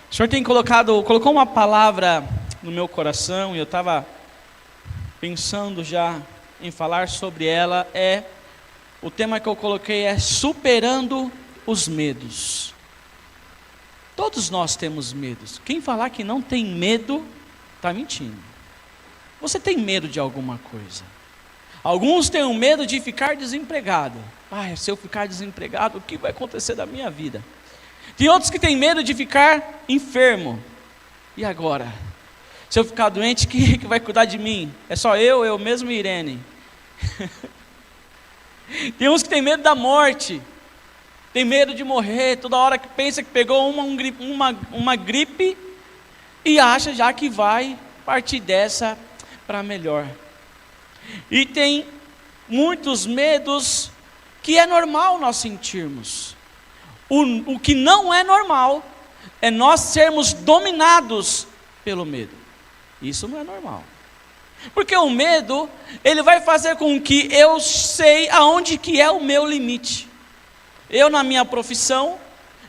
O Senhor tem colocou uma palavra no meu coração, e eu estava pensando já em falar sobre ela. O tema que eu coloquei é superando os medos. Todos nós temos medos. Quem falar que não tem medo, está mentindo. Você tem medo de alguma coisa. Alguns têm o medo de ficar desempregado. Se eu ficar desempregado, o que vai acontecer da minha vida? Tem outros que têm medo de ficar enfermo. E agora? Se eu ficar doente, quem é que vai cuidar de mim? É só eu mesmo e Irene. Tem uns que têm medo da morte. Tem medo de morrer. Toda hora que pensa que pegou uma gripe e acha já que vai partir dessa para melhor. E tem muitos medos que é normal nós sentirmos. O que não é normal é nós sermos dominados pelo medo. Isso não é normal. Porque o medo, ele vai fazer com que eu sei aonde que é o meu limite. Eu, na minha profissão,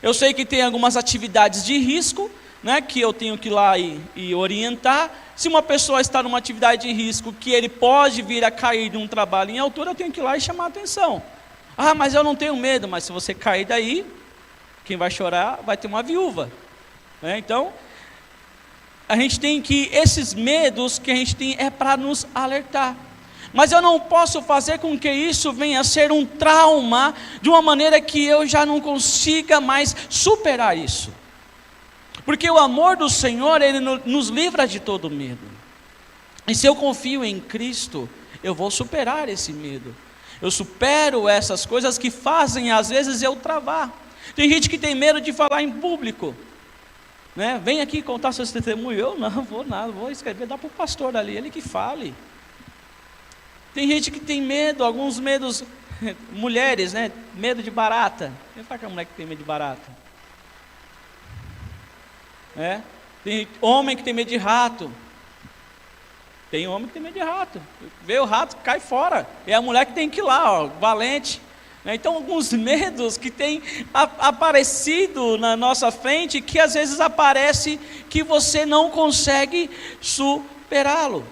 eu sei que tem algumas atividades de risco, né, que eu tenho que ir lá e orientar. Se uma pessoa está numa atividade de risco, que ele pode vir a cair de um trabalho em altura, eu tenho que ir lá e chamar a atenção. Mas eu não tenho medo. Mas se você cair daí, quem vai chorar vai ter uma viúva, né? Então, a gente tem esses medos que a gente tem é para nos alertar. Mas eu não posso fazer com que isso venha a ser um trauma, de uma maneira que eu já não consiga mais superar isso. Porque o amor do Senhor, Ele nos livra de todo medo. E se eu confio em Cristo, eu vou superar esse medo. Eu supero essas coisas que fazem às vezes eu travar. Tem gente que tem medo de falar em público, né? Vem aqui contar seus testemunhos. Eu não vou nada, vou escrever, dá para o pastor ali, ele que fale. Tem gente que tem medo, alguns medos, mulheres, né? Medo de barata. Quem fala que é a mulher que tem medo de barata? Tem homem que tem medo de rato. Tem homem que tem medo de rato. Vê o rato, cai fora. É a mulher que tem que ir lá, valente. Então, alguns medos que têm aparecido na nossa frente, que às vezes aparece que você não consegue superá-lo.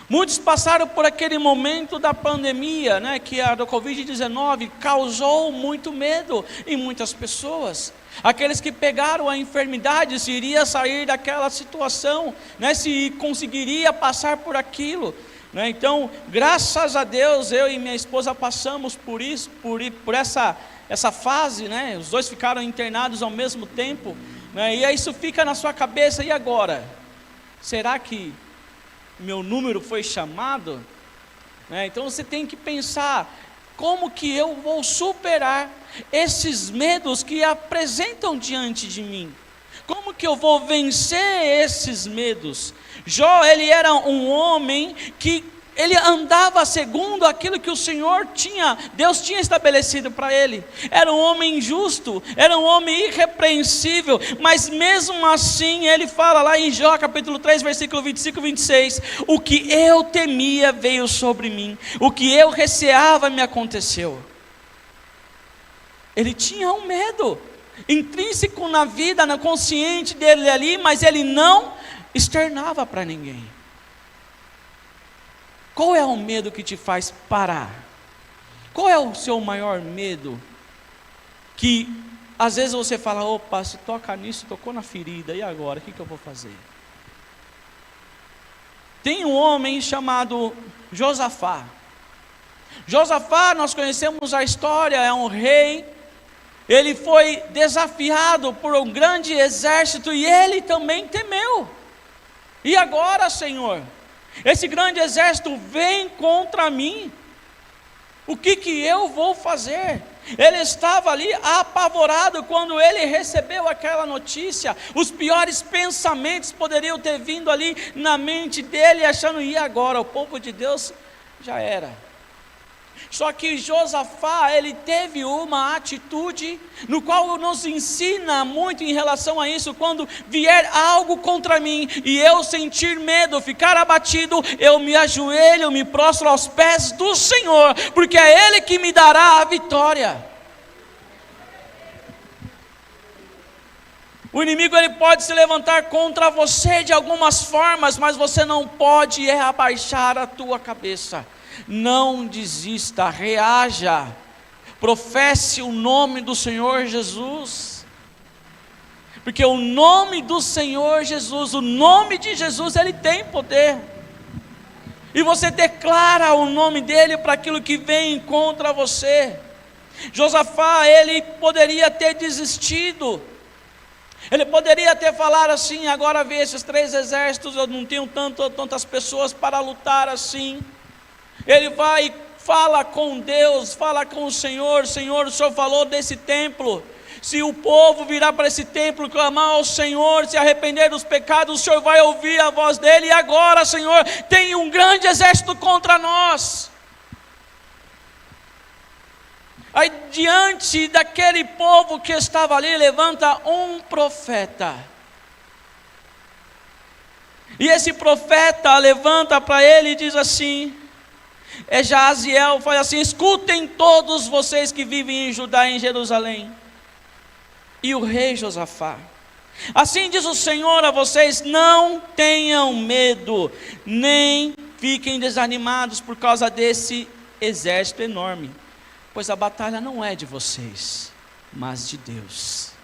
Muitos passaram por aquele momento da pandemia, né, que a do Covid-19 causou muito medo em muitas pessoas. Aqueles que pegaram a enfermidade, se iria sair daquela situação, né, se conseguiria passar por aquilo. Então, graças a Deus, eu e minha esposa passamos por isso, por essa fase, né? Os dois ficaram internados ao mesmo tempo, né? E aí isso fica na sua cabeça. E agora? Será que meu número foi chamado? Então você tem que pensar, como que eu vou superar esses medos que apresentam diante de mim? Como que eu vou vencer esses medos? Jó, ele era um homem que ele andava segundo aquilo que Deus tinha estabelecido para ele. Era um homem justo, era um homem irrepreensível, mas mesmo assim ele fala lá em Jó capítulo 3, versículo 25 e 26, o que eu temia veio sobre mim, o que eu receava me aconteceu. Ele tinha um medo intrínseco na vida, na consciente dele ali, mas ele não externava para ninguém. Qual é o medo que te faz parar? Qual é o seu maior medo? Que às vezes você fala, opa, se toca nisso, tocou na ferida, e agora? O que eu vou fazer? Tem um homem chamado Josafá. Josafá, nós conhecemos a história, é um rei. Ele foi desafiado por um grande exército e ele também temeu. E agora, Senhor, esse grande exército vem contra mim. O que eu vou fazer? Ele estava ali apavorado quando ele recebeu aquela notícia. Os piores pensamentos poderiam ter vindo ali na mente dele, achando, e agora? O povo de Deus já era. Só que Josafá, ele teve uma atitude no qual nos ensina muito em relação a isso. Quando vier algo contra mim e eu sentir medo, ficar abatido, eu me ajoelho, eu me prostro aos pés do Senhor, porque é Ele que me dará a vitória. O inimigo, ele pode se levantar contra você de algumas formas, mas você não pode abaixar a tua cabeça. Não desista, reaja, professe o nome do Senhor Jesus, porque o nome do Senhor Jesus, o nome de Jesus, ele tem poder, e você declara o nome dele para aquilo que vem contra você. Josafá, ele poderia ter desistido, ele poderia ter falado assim: agora vê esses 3 exércitos, eu não tenho tantas pessoas para lutar assim. Ele vai e fala com Deus, fala com o Senhor: Senhor, o Senhor falou desse templo, se o povo virar para esse templo, clamar ao Senhor, se arrepender dos pecados, o Senhor vai ouvir a voz dele. E agora, Senhor, tem um grande exército contra nós. Aí diante daquele povo que estava ali, levanta um profeta, e esse profeta levanta para ele e diz assim, Jaziel, fala assim: escutem todos vocês que vivem em Judá e em Jerusalém, e o rei Josafá, assim diz o Senhor a vocês: não tenham medo, nem fiquem desanimados por causa desse exército enorme, pois a batalha não é de vocês, mas de Deus.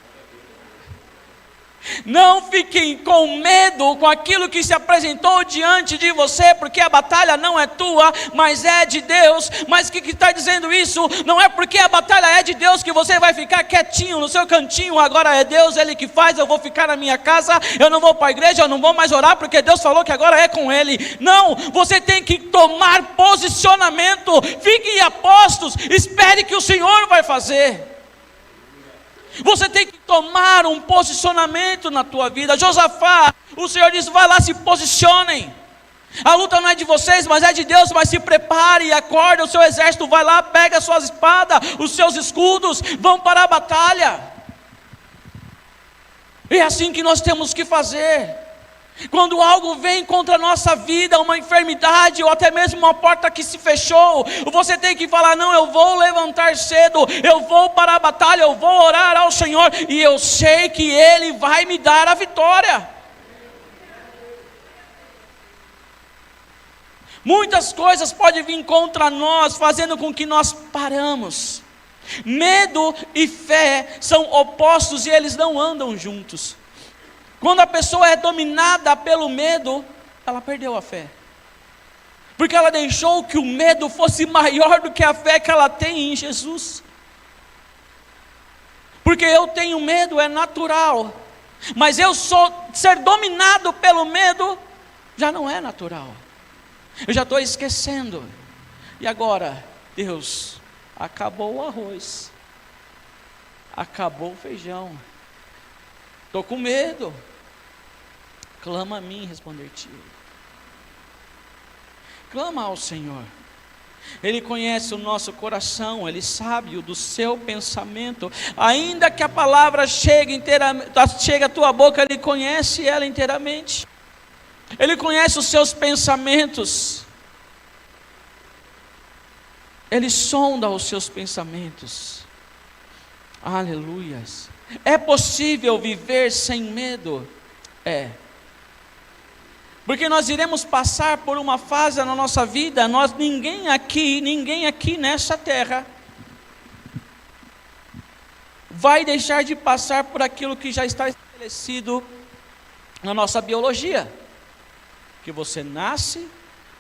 Não fiquem com medo com aquilo que se apresentou diante de você, porque a batalha não é tua, mas é de Deus. Mas o que está dizendo isso? Não é porque a batalha é de Deus que você vai ficar quietinho no seu cantinho. Agora é Deus, Ele que faz, eu vou ficar na minha casa, eu não vou para a igreja, eu não vou mais orar, porque Deus falou que agora é com Ele. Não, você tem que tomar posicionamento. Fiquem apostos, espere que o Senhor vai fazer. Você tem que tomar um posicionamento na tua vida. Josafá, o Senhor diz: vai lá, se posicionem. A luta não é de vocês, mas é de Deus. Mas se prepare e acorde o seu exército. Vai lá, pega as suas espadas, os seus escudos, vão para a batalha. É assim que nós temos que fazer. Quando algo vem contra a nossa vida, uma enfermidade, ou até mesmo uma porta que se fechou, você tem que falar: não, eu vou levantar cedo, eu vou para a batalha, eu vou orar ao Senhor, e eu sei que Ele vai me dar a vitória. Muitas coisas podem vir contra nós, fazendo com que nós paramos. Medo e fé são opostos e eles não andam juntos. Quando a pessoa é dominada pelo medo, ela perdeu a fé, porque ela deixou que o medo fosse maior do que a fé que ela tem em Jesus. Porque eu tenho medo, é natural, mas ser dominado pelo medo já não é natural. Eu já estou esquecendo. E agora, Deus, acabou o arroz, acabou o feijão, estou com medo. Clama a mim, responder-te. Clama ao Senhor. Ele conhece o nosso coração, Ele sabe o do seu pensamento. Ainda que a palavra chegue à tua boca, Ele conhece ela inteiramente. Ele conhece os seus pensamentos. Ele sonda os seus pensamentos. Aleluias. É possível viver sem medo? É. Porque nós iremos passar por uma fase na nossa vida, ninguém aqui nessa terra vai deixar de passar por aquilo que já está estabelecido na nossa biologia. Que você nasce,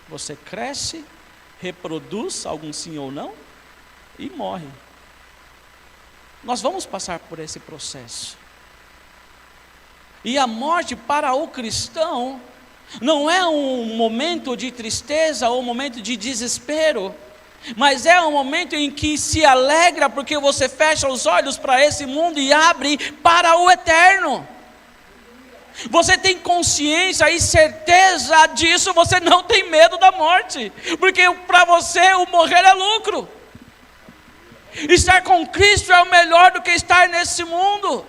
você cresce, reproduz, alguns sim ou não, e morre. Nós vamos passar por esse processo. E a morte para o cristão não é um momento de tristeza ou um momento de desespero, mas é um momento em que se alegra, porque você fecha os olhos para esse mundo e abre para o eterno. você tem consciência e certeza disso, você não tem medo da morte, porque para você o morrer é lucro. Estar com Cristo é o melhor do que estar nesse mundo.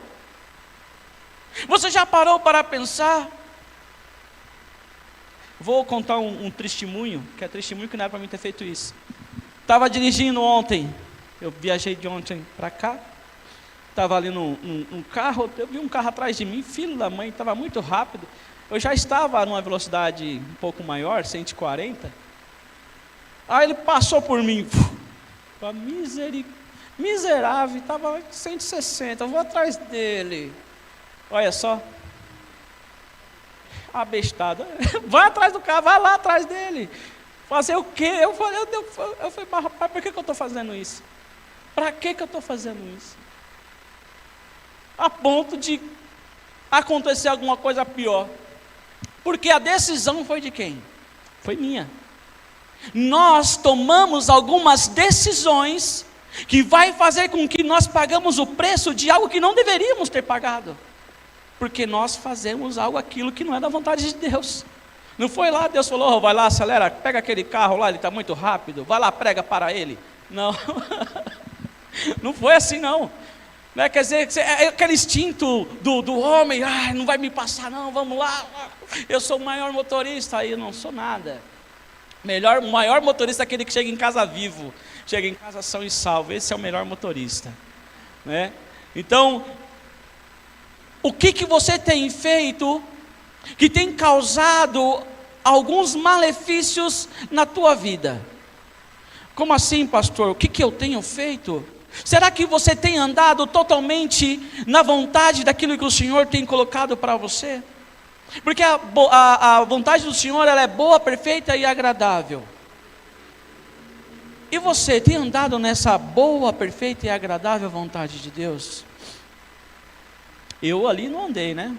Você já parou para pensar? Vou contar um testemunho, que é testemunho que não era para mim ter feito isso. Estava dirigindo ontem, eu viajei de ontem para cá, estava ali num carro, eu vi um carro atrás de mim, filho da mãe, estava muito rápido. Eu já estava numa velocidade um pouco maior, 140. Aí ele passou por mim, miserável, estava 160, eu vou atrás dele. Olha só, abestado, vai atrás do carro, vai lá atrás dele. Fazer o quê? Eu falei, mas rapaz, por que eu estou fazendo isso? Para que eu estou fazendo isso? A ponto de acontecer alguma coisa pior. Porque a decisão foi de quem? Foi minha. Nós tomamos algumas decisões que vai fazer com que nós pagamos o preço de algo que não deveríamos ter pagado. Porque nós fazemos aquilo que não é da vontade de Deus. Não foi lá, Deus falou, vai lá, acelera, pega aquele carro lá, ele está muito rápido, vai lá, prega para ele. Não, não foi assim não. Não é, quer dizer, é aquele instinto do homem, não vai me passar não, vamos lá, eu sou o maior motorista, aí eu não sou nada. O maior motorista é aquele que chega em casa vivo, chega em casa são e salvo, esse é o melhor motorista. Né? Então, o que você tem feito que tem causado alguns malefícios na tua vida? Como assim, pastor? O que eu tenho feito? Será que você tem andado totalmente na vontade daquilo que o Senhor tem colocado para você? Porque a vontade do Senhor, ela é boa, perfeita e agradável. E você tem andado nessa boa, perfeita e agradável vontade de Deus? Eu ali não andei, né?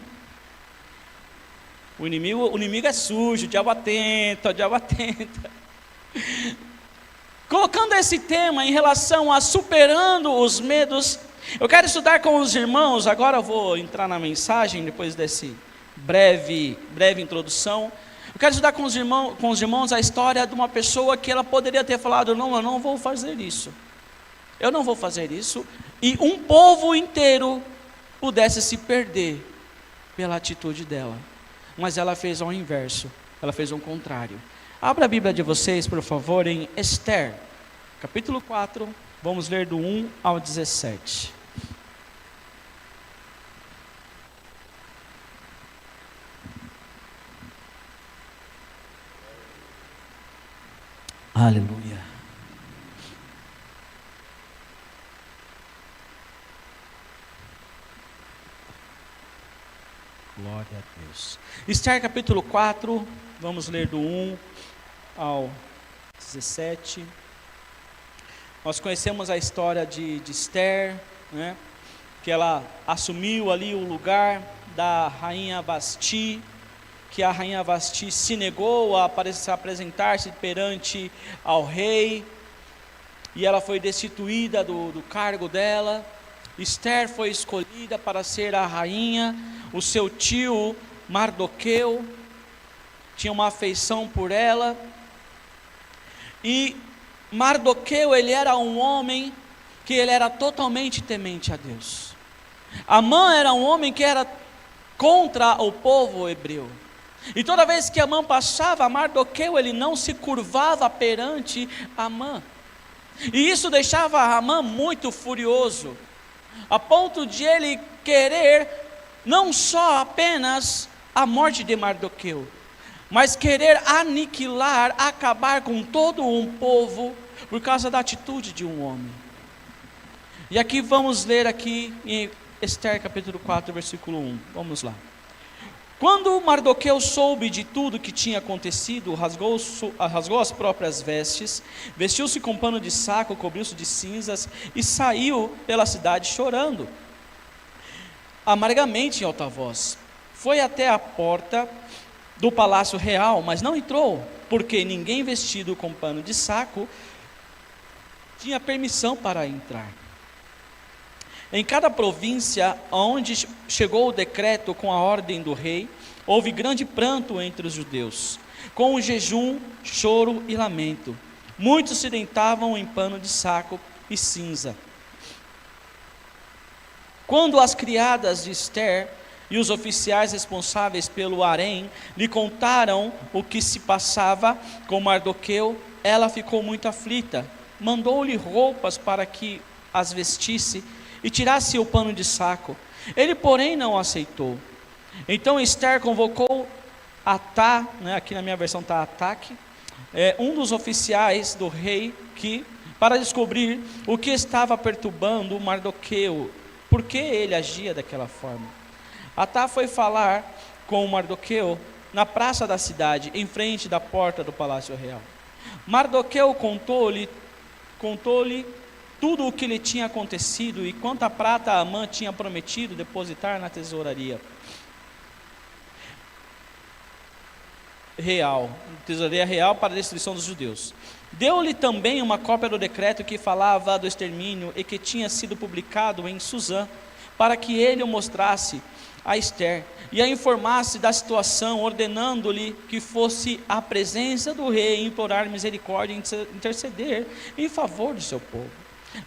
O inimigo é sujo, o diabo atenta. Colocando esse tema em relação a superando os medos, eu quero estudar com os irmãos, agora eu vou entrar na mensagem, depois desse breve introdução. Eu quero estudar com os irmãos a história de uma pessoa que ela poderia ter falado, não, eu não vou fazer isso. Eu não vou fazer isso. E um povo inteiro pudesse se perder pela atitude dela. Mas ela fez ao inverso, ela fez o contrário. Abra a Bíblia de vocês, por favor, em Esther, capítulo 4, vamos ler do 1 ao 17. Aleluia. Glória a Deus. Esther capítulo 4, vamos ler do 1 ao 17. Nós conhecemos a história de Esther, né? Que ela assumiu ali o lugar da rainha Vasti, que a rainha Vasti se negou a apresentar-se perante ao rei, e ela foi destituída do cargo dela. Esther foi escolhida para ser a rainha. O seu tio Mardoqueu tinha uma afeição por ela, e Mardoqueu, ele era um homem que ele era totalmente temente a Deus. Amã era um homem que era contra o povo hebreu, e toda vez que Amã passava, Mardoqueu, ele não se curvava perante Amã, e isso deixava Amã muito furioso, a ponto de ele querer não só apenas a morte de Mardoqueu, mas querer aniquilar, acabar com todo um povo, por causa da atitude de um homem. E aqui vamos ler aqui em Esther capítulo 4, versículo 1, vamos lá. Quando Mardoqueu soube de tudo que tinha acontecido, rasgou as próprias vestes, vestiu-se com pano de saco, cobriu-se de cinzas e saiu pela cidade chorando amargamente em alta voz. Foi até a porta do palácio real, mas não entrou, porque ninguém vestido com pano de saco tinha permissão para entrar. Em cada província onde chegou o decreto com a ordem do rei, houve grande pranto entre os judeus, com jejum, choro e lamento. Muitos se deitavam em pano de saco e cinza. Quando as criadas de Ester e os oficiais responsáveis pelo harém lhe contaram o que se passava com Mardoqueu, ela ficou muito aflita. Mandou-lhe roupas para que as vestisse e tirasse o pano de saco. Ele, porém, não aceitou. Então Ester convocou Atá, aqui na minha versão está Ataque, um dos oficiais do rei, para descobrir o que estava perturbando Mardoqueu, por que ele agia daquela forma. Atá foi falar com Mardoqueu na praça da cidade, em frente da porta do palácio real. Mardoqueu contou-lhe tudo o que lhe tinha acontecido e quanta prata Amã tinha prometido depositar na tesouraria real para a destruição dos judeus. Deu-lhe também uma cópia do decreto que falava do extermínio e que tinha sido publicado em Suzã, para que ele o mostrasse a Ester e a informasse da situação, ordenando-lhe que fosse à presença do rei implorar misericórdia e interceder em favor do seu povo.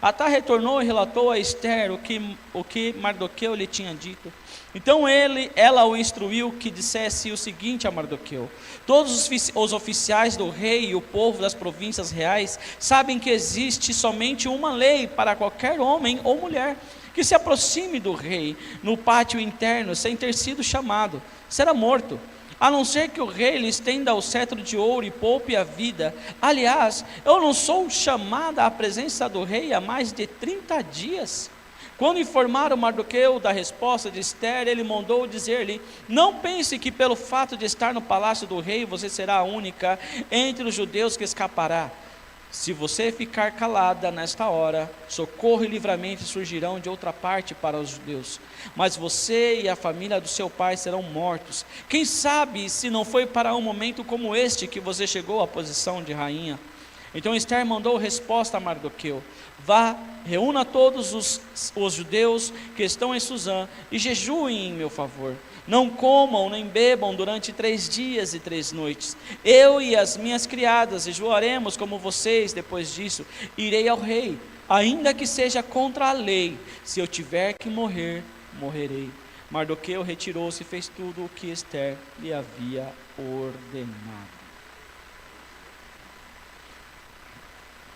Atá retornou e relatou a Ester o que Mardoqueu lhe tinha dito. Então ela o instruiu que dissesse o seguinte a Mardoqueu: todos os oficiais do rei e o povo das províncias reais sabem que existe somente uma lei para qualquer homem ou mulher que se aproxime do rei no pátio interno sem ter sido chamado, será morto, a não ser que o rei lhe estenda o cetro de ouro e poupe a vida. Aliás, eu não sou chamada à presença do rei há mais de 30 dias. Quando informaram Mardoqueu da resposta de Ester, ele mandou dizer-lhe: não pense que pelo fato de estar no palácio do rei, você será a única entre os judeus que escapará. Se você ficar calada nesta hora, socorro e livramento surgirão de outra parte para os judeus, mas você e a família do seu pai serão mortos. Quem sabe se não foi para um momento como este que você chegou à posição de rainha? Então Ester mandou resposta a Mardoqueu: vá, reúna todos os judeus que estão em Suzã e jejuem em meu favor. Não comam nem bebam durante 3 dias e 3 noites. Eu e as minhas criadas jejuaremos como vocês. Depois disso, irei ao rei, ainda que seja contra a lei. Se eu tiver que morrer, morrerei. Mardoqueu retirou-se e fez tudo o que Ester lhe havia ordenado.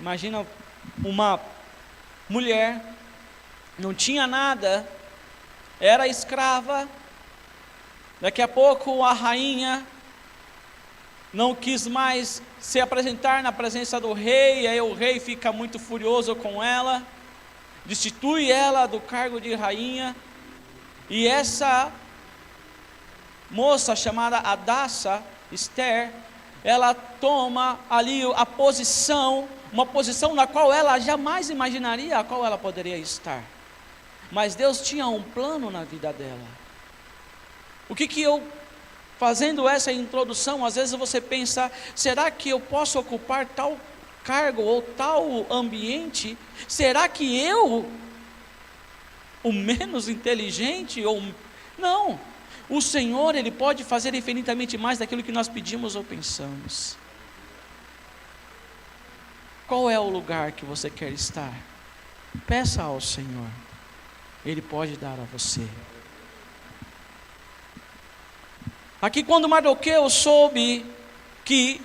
Imagina uma mulher, não tinha nada, era escrava. Daqui a pouco a rainha não quis mais se apresentar na presença do rei, e aí o rei fica muito furioso com ela, destitui ela do cargo de rainha, e essa moça chamada Hadassa, Ester, ela toma ali a posição, uma posição na qual ela jamais imaginaria a qual ela poderia estar, mas Deus tinha um plano na vida dela. O que eu, fazendo essa introdução, às vezes você pensa: será que eu posso ocupar tal cargo ou tal ambiente? Será que eu, o menos inteligente, ou não? O Senhor, Ele pode fazer infinitamente mais daquilo que nós pedimos ou pensamos. Qual é o lugar que você quer estar? Peça ao Senhor, Ele pode dar a você. Aqui, quando Mardoqueu soube que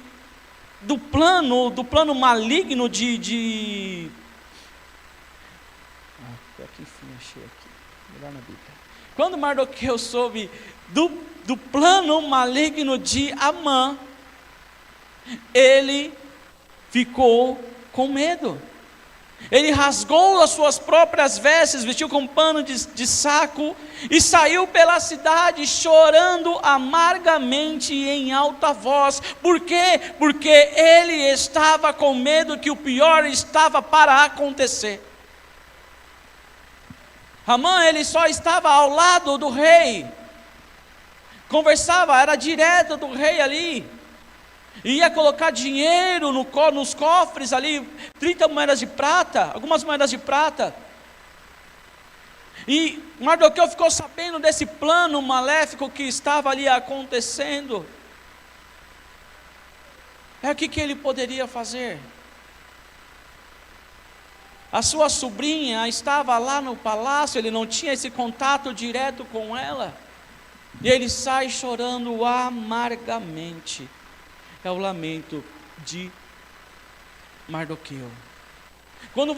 do plano maligno aqui, enfim, achei aqui, melhor na Bíblia. Quando Mardoqueu soube do plano maligno de Amã, ele ficou com medo. Ele rasgou as suas próprias vestes, vestiu com pano de saco e saiu pela cidade chorando amargamente e em alta voz. Por quê? Porque ele estava com medo que o pior estava para acontecer. Amã, ele só estava ao lado do rei, conversava, era direto do rei ali, ia colocar dinheiro nos cofres ali, 30 moedas de prata, algumas moedas de prata. E Mardoqueu ficou sabendo desse plano maléfico que estava ali acontecendo. O que ele poderia fazer? A sua sobrinha estava lá no palácio, ele não tinha esse contato direto com ela. E ele sai chorando amargamente. É o lamento de Mardoqueu. Quando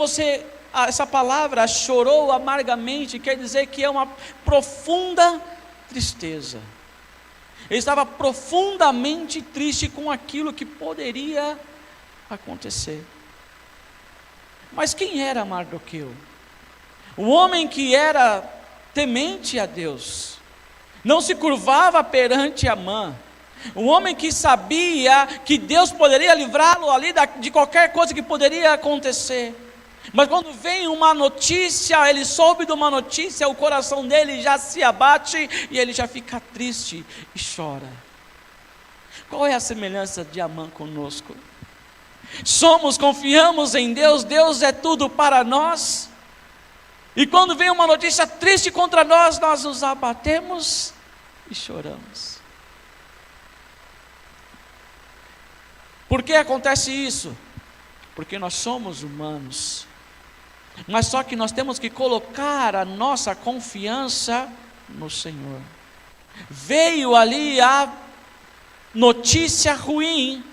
essa palavra chorou amargamente, quer dizer que é uma profunda tristeza. Ele estava profundamente triste com aquilo que poderia acontecer. Mas quem era Mardoqueu? O homem que era temente a Deus, não se curvava perante Amã. Um homem que sabia que Deus poderia livrá-lo ali de qualquer coisa que poderia acontecer. Mas quando vem uma notícia, ele soube de uma notícia, o coração dele já se abate e ele já fica triste e chora. Qual é a semelhança de Amã conosco? Confiamos em Deus, Deus é tudo para nós. E quando vem uma notícia triste contra nós, nós nos abatemos e choramos. Por que acontece isso? Porque nós somos humanos. Mas só que nós temos que colocar a nossa confiança no Senhor. Veio ali a notícia ruim.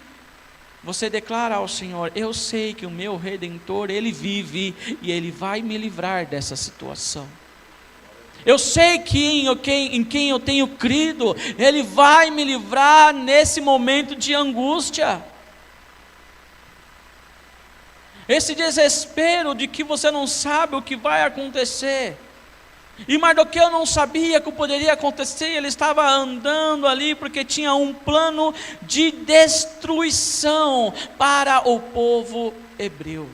Você declara ao Senhor: eu sei que o meu Redentor, Ele vive e Ele vai me livrar dessa situação. Eu sei que em quem eu tenho crido, Ele vai me livrar nesse momento de angústia. Esse desespero de que você não sabe o que vai acontecer. E Mardoqueu não sabia que poderia acontecer, ele estava andando ali porque tinha um plano de destruição para o povo hebreu.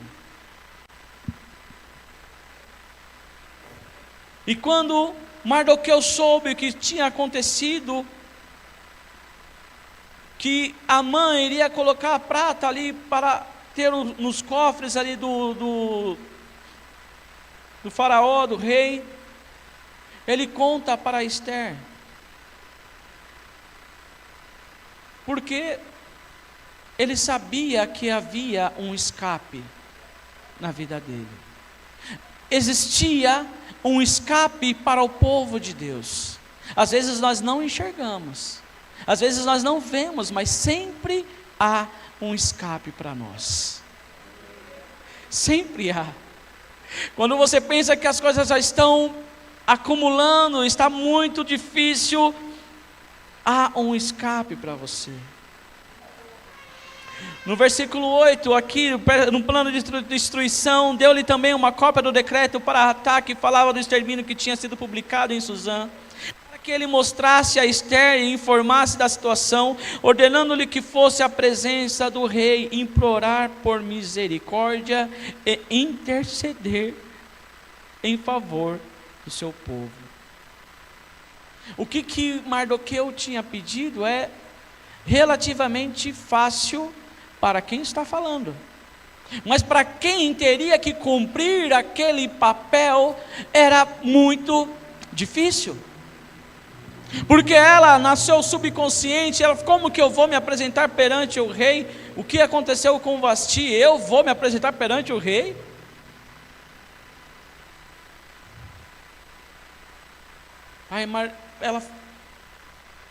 E quando Mardoqueu soube o que tinha acontecido, que Amã iria colocar a prata ali para ter nos cofres ali do faraó, do rei, ele conta para Esther, porque ele sabia que havia um escape na vida dele. Existia um escape para o povo de Deus. Às vezes nós não enxergamos, às vezes nós não vemos, mas sempre há um escape para nós. Sempre há. Quando você pensa que as coisas já estão acumulando, está muito difícil, há um escape para você. No versículo 8, aqui, no plano de destruição, deu-lhe também uma cópia do decreto para ataque, que falava do extermínio que tinha sido publicado em Suzã, para que ele mostrasse a Esther e informasse da situação, ordenando-lhe que fosse à presença do rei, implorar por misericórdia e interceder em favor do seu povo. O que Mardoqueu tinha pedido é relativamente fácil para quem está falando, mas para quem teria que cumprir aquele papel era muito difícil, porque ela, no seu subconsciente, como que eu vou me apresentar perante o rei? O que aconteceu com Vasti? Eu vou me apresentar perante o rei? Aí ela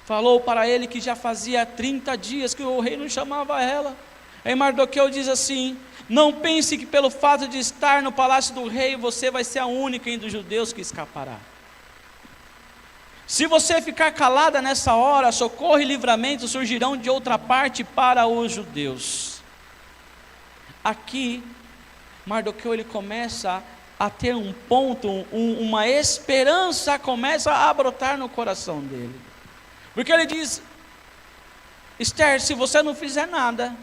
falou para ele que já fazia 30 dias que o rei não chamava ela. Aí Mardoqueu diz assim: não pense que pelo fato de estar no palácio do rei, você vai ser a única entre os judeus que escapará. Se você ficar calada nessa hora, socorro e livramento surgirão de outra parte para os judeus. Aqui, Mardoqueu ele começa a ter um ponto, uma esperança começa a brotar no coração dele. Porque ele diz: Esther, se você não fizer nada,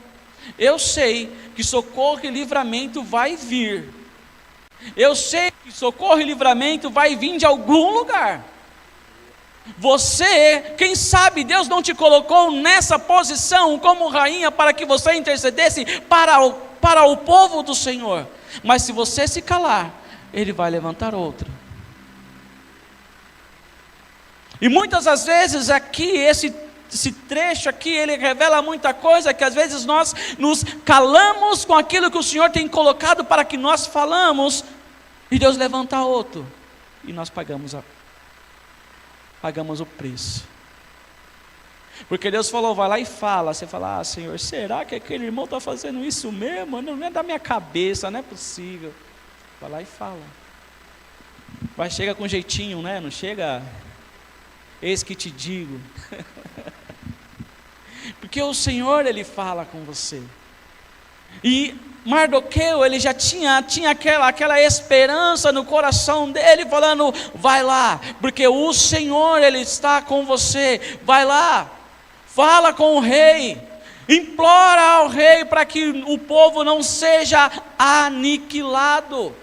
eu sei que socorro e livramento vai vir. Eu sei que socorro e livramento vai vir de algum lugar. Você, quem sabe Deus não te colocou nessa posição como rainha para que você intercedesse para o povo do Senhor. Mas se você se calar, Ele vai levantar outro. E muitas das vezes aqui, esse trecho aqui, ele revela muita coisa, que às vezes nós nos calamos com aquilo que o Senhor tem colocado para que nós falamos, e Deus levanta outro, e nós pagamos o preço. Porque Deus falou, vai lá e fala. Você fala, Senhor, será que aquele irmão está fazendo isso mesmo? Não é da minha cabeça, não é possível. Vai lá e fala. Vai, chega com jeitinho, né? Não chega, eis que te digo. Porque o Senhor, Ele fala com você. E Mardoqueu, ele já tinha aquela esperança no coração dele, falando, vai lá, porque o Senhor, Ele está com você, vai lá, fala com o rei, implora ao rei para que o povo não seja aniquilado.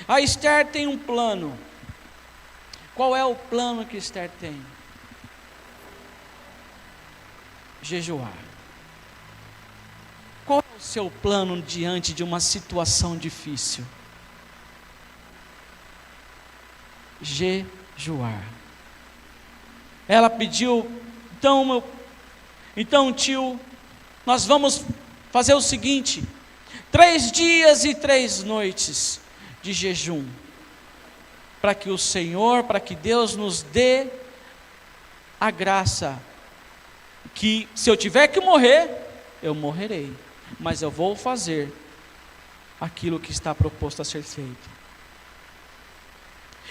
A Esther tem um plano. Qual é o plano que Esther tem? Jejuar. Qual é o seu plano diante de uma situação difícil? Jejuar. Ela pediu, então tio, nós vamos fazer o seguinte: 3 dias e 3 noites de jejum, para que o Senhor, para que Deus nos dê a graça, que se eu tiver que morrer, eu morrerei, mas eu vou fazer aquilo que está proposto a ser feito.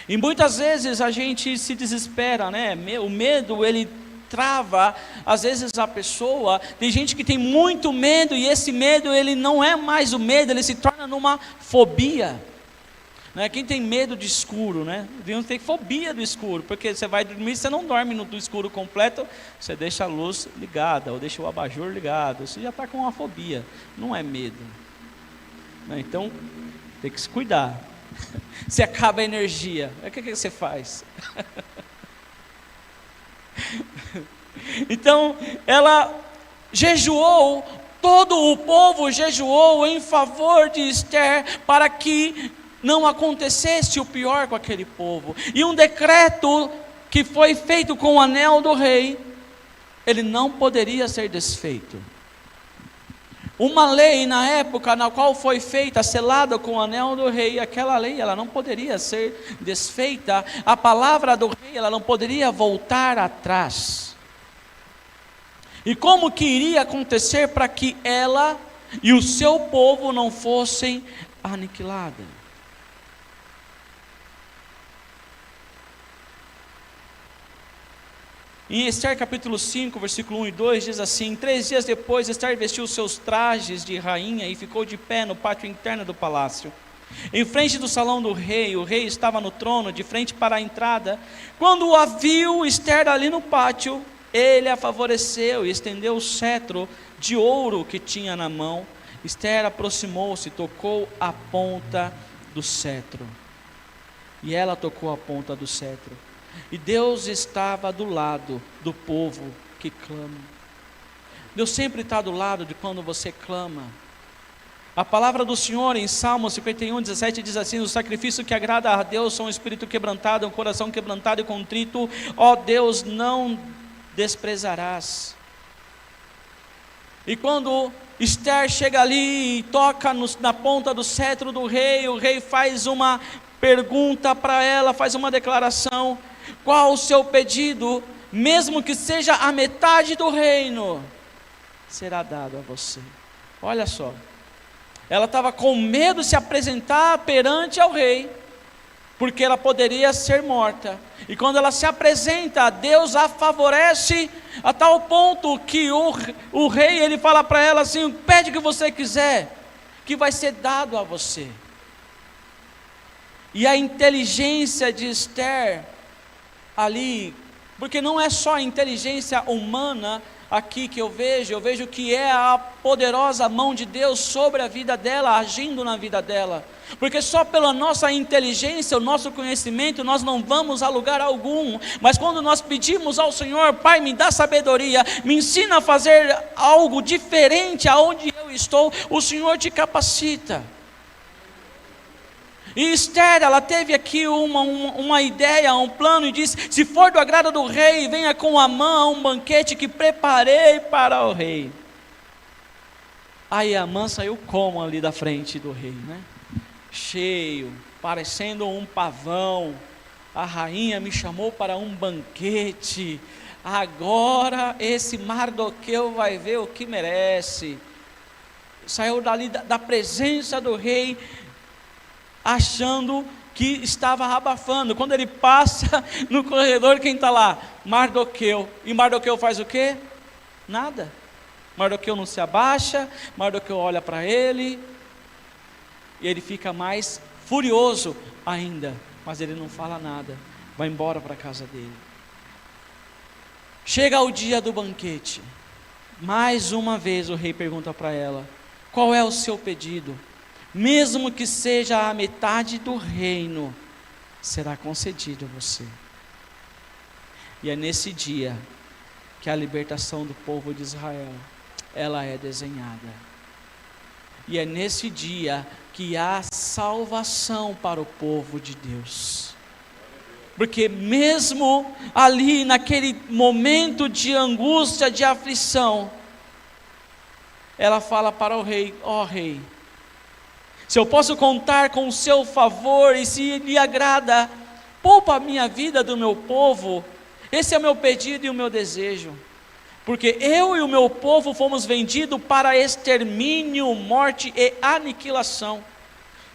E muitas vezes a gente se desespera, né? O medo, ele trava, às vezes, a pessoa. Tem gente que tem muito medo, e esse medo, ele não é mais o medo, ele se torna numa fobia, né? Quem tem medo de escuro, né? Tem fobia do escuro, porque você vai dormir, você não dorme no escuro completo, você deixa a luz ligada, ou deixa o abajur ligado, você já está com uma fobia, não é medo, né? Então, tem que se cuidar. Se acaba a energia, o que você faz? Então, ela jejuou, todo o povo jejuou em favor de Esther, para que não acontecesse o pior com aquele povo. E um decreto que foi feito com o anel do rei, ele não poderia ser desfeito. Uma lei na época na qual foi feita, selada com o anel do rei, aquela lei ela não poderia ser desfeita. A palavra do rei ela não poderia voltar atrás. E como que iria acontecer para que ela e o seu povo não fossem aniquilados? Em Esther capítulo 5, versículo 1 e 2, diz assim: 3 dias depois, Esther vestiu seus trajes de rainha e ficou de pé no pátio interno do palácio, em frente do salão do rei. O rei estava no trono, de frente para a entrada. Quando a viu Esther ali no pátio, ele a favoreceu e estendeu o cetro de ouro que tinha na mão. Esther aproximou-se, tocou a ponta do cetro. E ela tocou a ponta do cetro. E Deus estava do lado do povo que clama. Deus sempre está do lado de quando você clama. A palavra do Senhor em Salmo 51, 17 diz assim: o sacrifício que agrada a Deus são um espírito quebrantado, um coração quebrantado e contrito, ó Deus, não desprezarás. E quando Esther chega ali e toca na ponta do cetro do rei, o rei faz uma pergunta para ela, faz uma declaração: qual o seu pedido? Mesmo que seja a metade do reino, será dado a você. Olha só, ela estava com medo de se apresentar perante ao rei, porque ela poderia ser morta. E quando ela se apresenta, Deus a favorece a tal ponto que o rei, ele fala para ela assim: pede o que você quiser, que vai ser dado a você. E a inteligência de Esther ali, porque não é só a inteligência humana aqui que eu vejo que é a poderosa mão de Deus sobre a vida dela, agindo na vida dela. Porque só pela nossa inteligência, o nosso conhecimento, nós não vamos a lugar algum. Mas quando nós pedimos ao Senhor: Pai, me dá sabedoria, me ensina a fazer algo diferente aonde eu estou, o Senhor te capacita. E Esther, ela teve aqui uma ideia, um plano, e disse: se for do agrado do rei, venha com Amã a um banquete que preparei para o rei. Aí Amã saiu como ali da frente do rei, né? Cheio, parecendo um pavão. A rainha me chamou para um banquete, agora esse Mardoqueu vai ver o que merece. Saiu dali da presença do rei, achando que estava abafando. Quando ele passa no corredor, quem está lá? Mardoqueu. E Mardoqueu faz o quê? Nada. Mardoqueu não se abaixa, Mardoqueu olha para ele, e ele fica mais furioso ainda, mas ele não fala nada, vai embora para a casa dele. Chega o dia do banquete, mais uma vez o rei pergunta para ela: qual é o seu pedido? Mesmo que seja a metade do reino, será concedido a você. E é nesse dia que a libertação do povo de Israel, ela é desenhada. E é nesse dia que há salvação para o povo de Deus. Porque mesmo ali naquele momento de angústia, de aflição, ela fala para o rei: ó rei, se eu posso contar com o seu favor e se lhe agrada, poupa a minha vida do meu povo. Esse é o meu pedido e o meu desejo. Porque eu e o meu povo fomos vendidos para extermínio, morte e aniquilação.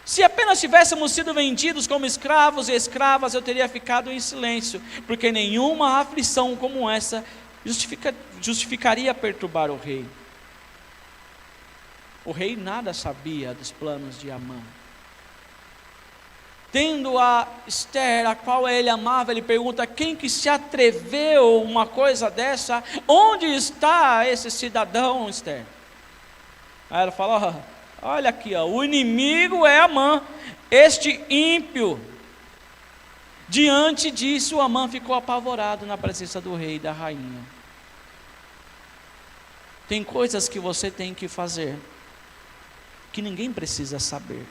Se apenas tivéssemos sido vendidos como escravos e escravas, eu teria ficado em silêncio, porque nenhuma aflição como essa justificaria perturbar o rei. O rei nada sabia dos planos de Amã. Tendo a Esther, a qual ele amava, ele pergunta: quem que se atreveu uma coisa dessa? Onde está esse cidadão, Esther? Aí ela fala: olha aqui, o inimigo é Amã, este ímpio. Diante disso, Amã ficou apavorado na presença do rei e da rainha. Tem coisas que você tem que fazer, que ninguém precisa saber.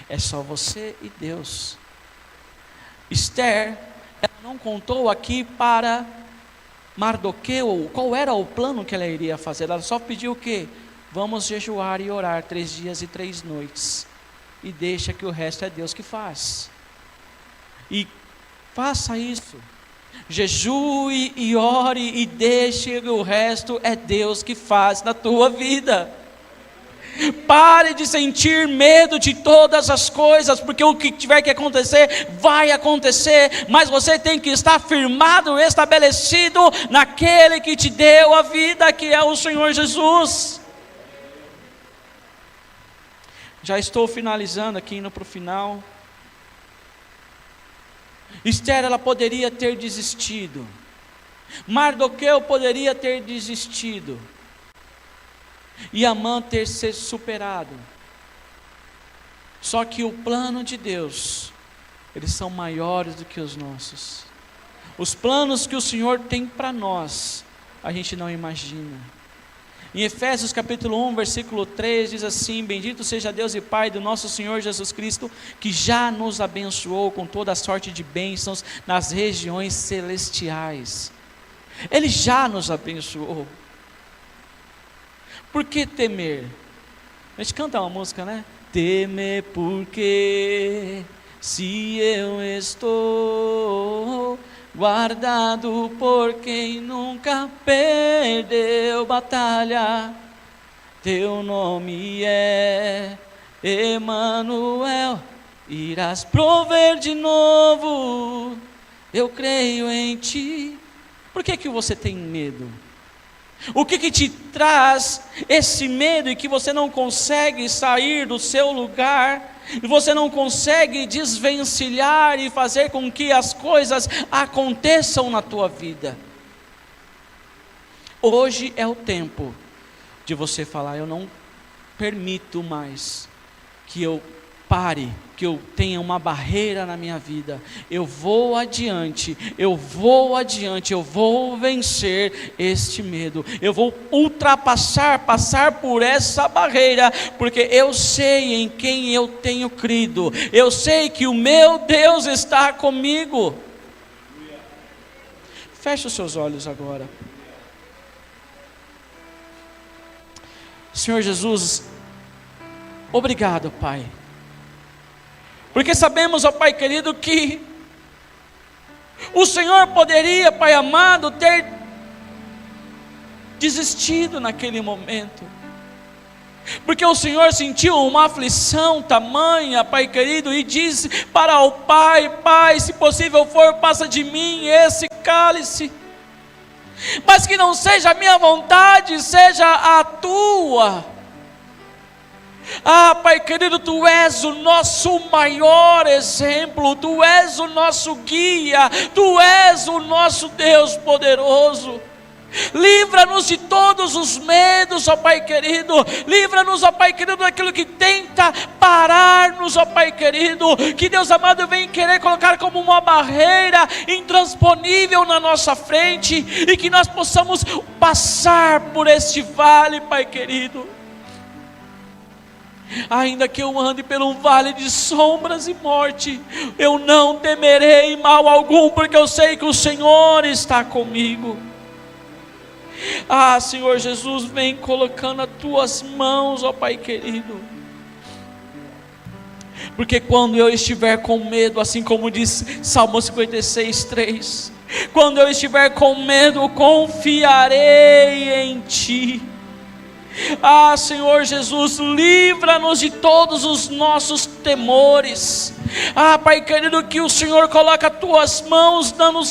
É só você e Deus. Esther, ela não contou aqui para Mardoqueu qual era o plano que ela iria fazer. Ela só pediu o quê? Vamos jejuar e orar 3 dias e 3 noites. E deixa que o resto é Deus que faz. E faça isso. Jejue e ore e deixe que o resto é Deus que faz na tua vida. Pare de sentir medo de todas as coisas, porque o que tiver que acontecer, vai acontecer, mas você tem que estar firmado, estabelecido naquele que te deu a vida, que é o Senhor Jesus. Já estou finalizando aqui, indo para o final. Esther, ela poderia ter desistido, Mardoqueu poderia ter desistido, e Amã ter se superado. Só que o plano de Deus, eles são maiores do que os nossos. Os planos que o Senhor tem para nós, a gente não imagina. Em Efésios capítulo 1, versículo 3, diz assim: bendito seja Deus e Pai do nosso Senhor Jesus Cristo, que já nos abençoou com toda a sorte de bênçãos nas regiões celestiais. Ele já nos abençoou. Por que temer? A gente canta uma música, né? Temer porque se eu estou guardado por quem nunca perdeu batalha, teu nome é Emanuel, irás prover de novo, eu creio em ti. Por que você tem medo? O que te traz esse medo e que você não consegue sair do seu lugar, e você não consegue desvencilhar e fazer com que as coisas aconteçam na tua vida? Hoje é o tempo de você falar: eu não permito mais que eu pare, que eu tenha uma barreira na minha vida. Eu vou adiante, eu vou vencer este medo. Eu vou passar por essa barreira, porque eu sei em quem eu tenho crido. Eu sei que o meu Deus está comigo. Feche os seus olhos agora. Senhor Jesus, obrigado, Pai. Porque sabemos, ó Pai querido, que o Senhor poderia, Pai amado, ter desistido naquele momento. Porque o Senhor sentiu uma aflição tamanha, Pai querido, e disse para o Pai: Pai, se possível for, passa de mim esse cálice. Mas que não seja a minha vontade, seja a tua. Ah, Pai querido, Tu és o nosso maior exemplo, Tu és o nosso guia, Tu és o nosso Deus poderoso. Livra-nos de todos os medos, ó Pai querido. Livra-nos, ó Pai querido, daquilo que tenta parar-nos, ó Pai querido. Que Deus amado vem querer colocar como uma barreira intransponível na nossa frente, e que nós possamos passar por este vale, Pai querido. Ainda que eu ande pelo vale de sombras e morte, eu não temerei mal algum, porque eu sei que o Senhor está comigo. Ah, Senhor Jesus, vem colocando as Tuas mãos, ó Pai querido. Porque quando eu estiver com medo, assim como diz Salmo 56:3, quando eu estiver com medo, confiarei em Ti. Ah, Senhor Jesus, livra-nos de todos os nossos temores. Ah, Pai querido, que o Senhor coloque as Tuas mãos, dando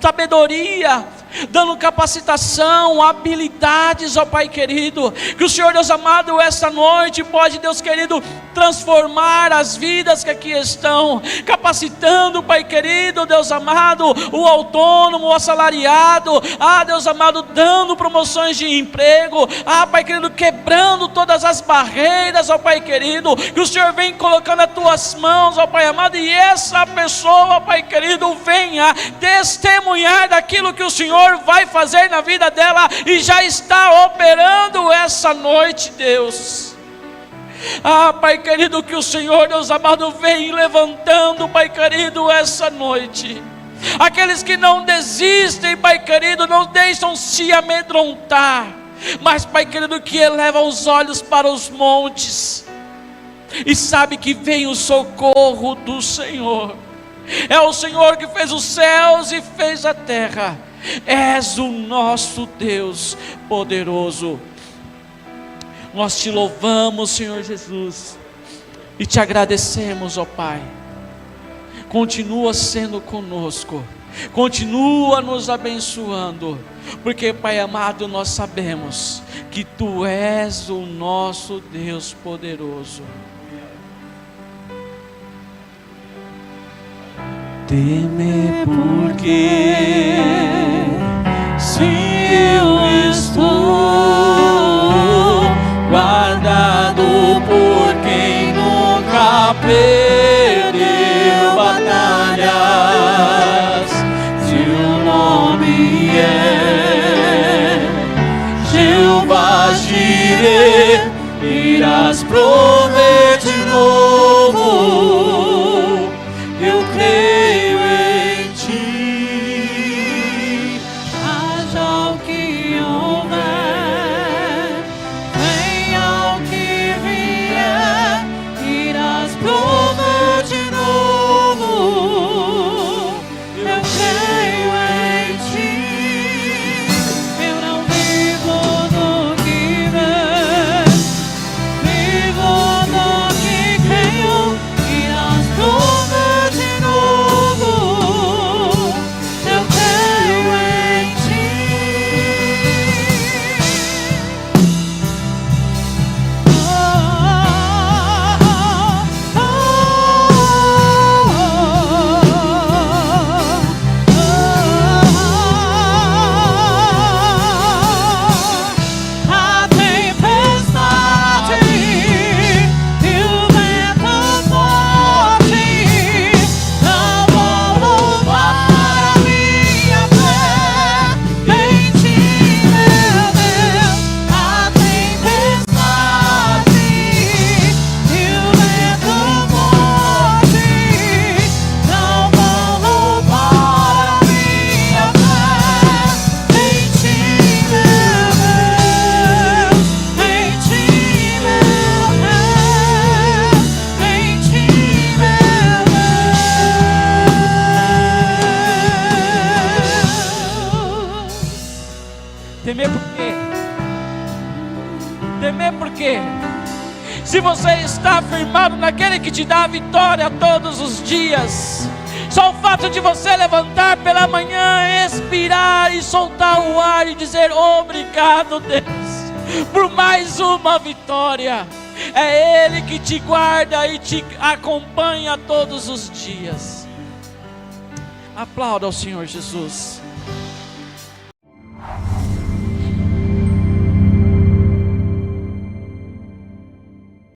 sabedoria, dando capacitação, habilidades, ó Pai querido. Que o Senhor, Deus amado, esta noite pode, Deus querido, transformar as vidas que aqui estão, capacitando, Pai querido, Deus amado, o autônomo, o assalariado, ah, Deus amado, dando promoções de emprego, ah, Pai querido, quebrando todas as barreiras, ó Pai querido. Que o Senhor vem colocando as Tuas mãos, ó Pai amado, e essa pessoa, ó Pai querido, venha testemunhar daquilo que o Senhor vai fazer na vida dela e já está operando essa noite, Deus. Ah, Pai querido, que o Senhor, Deus amado, vem levantando, Pai querido, essa noite. Aqueles que não desistem, Pai querido, não deixam se amedrontar, mas, Pai querido, que elevam os olhos para os montes e sabe que vem o socorro do Senhor. É o Senhor que fez os céus e fez a terra. És o nosso Deus poderoso. Nós Te louvamos, Senhor Jesus, e Te agradecemos, ó Pai. Continua sendo conosco, continua nos abençoando, porque, Pai amado, nós sabemos que Tu és o nosso Deus poderoso. Temer porque se eu estou guardado por quem nunca perdeu batalhas. Seu nome é Jeová Jireh, irás prover de novo. Eu creio em Ti, haja o que houver, venha o que vier, irás prover de novo. Eu creio em Ti, eu não vivo do que ver, Temer por quê? Se você está firmado naquele que te dá a vitória todos os dias, só o fato de você levantar pela manhã, expirar e soltar o ar e dizer obrigado, Deus, por mais uma vitória. É Ele que te guarda e te acompanha todos os dias. Aplauda ao Senhor Jesus.